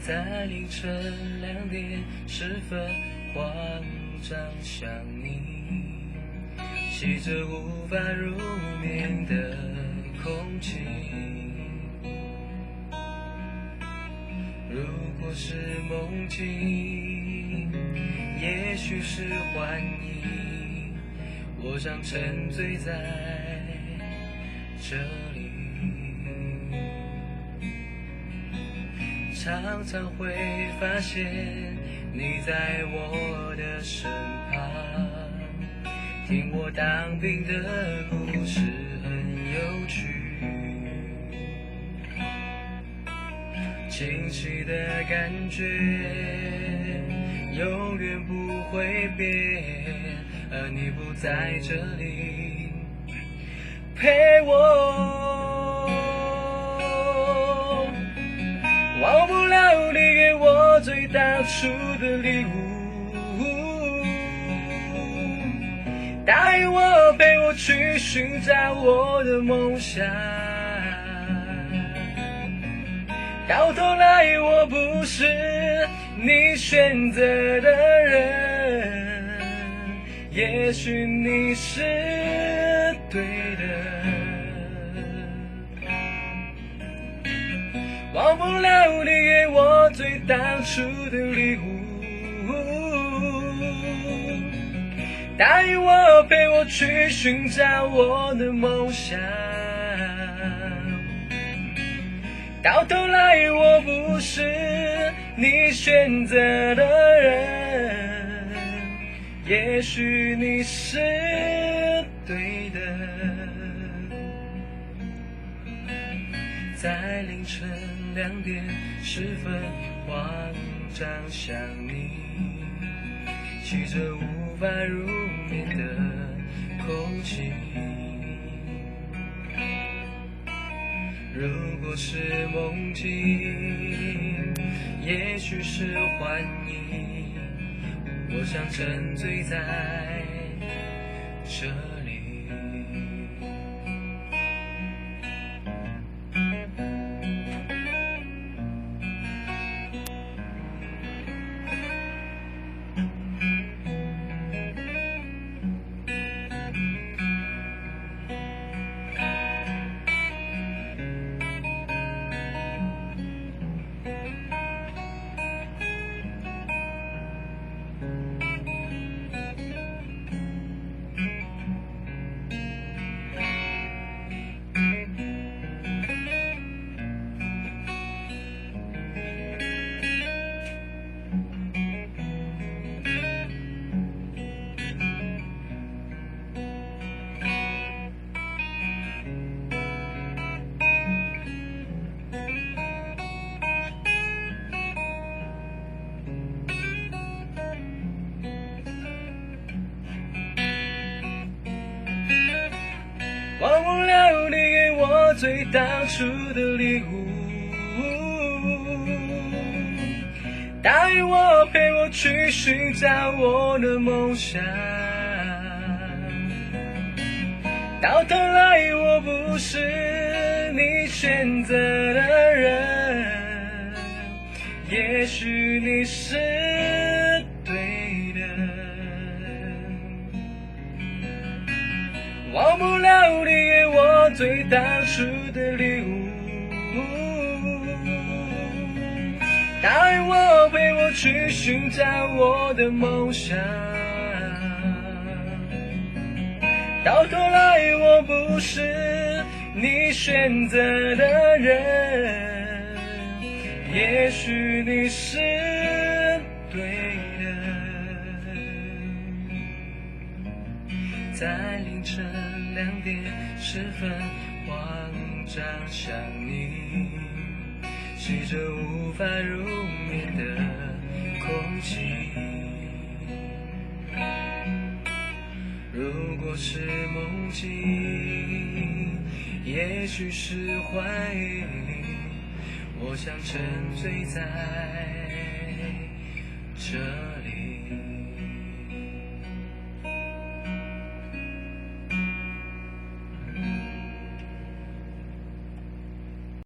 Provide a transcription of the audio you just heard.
在凌晨2点10分，慌张想你，吸着无法入眠的空气。如果是梦境，也许是幻影，我想沉醉在这里。常常会发现你在我的身旁，听我当兵的故事很有趣，清晰的感觉永远不会变，而你不在这里陪我，忘不了你给我最当初的礼物，答应我陪我去寻找我的梦想，到头来我不是你选择的人，也许你是对的，忘不了你给我最当初的礼物，答应我陪我去寻找我的梦想，到头来我不是你选择的人，也许你是对的。在凌晨2点10分，慌张想你，吸着无法入眠的空气。如果是梦境，也许是幻影，我想沉醉在这里。忘不了你给我最当初的礼物，答应我陪我去寻找我的梦想，到头来我不是你选择的人，也许你是对的，忘不了你给我最当初的礼物，答应我陪我去寻找我的梦想，到头来我不是你选择的人，也许你是对的。在凌晨2点10分，慌张想你，吸着无法入眠的空气。如果是梦境，也许是幻影，我想沉醉在这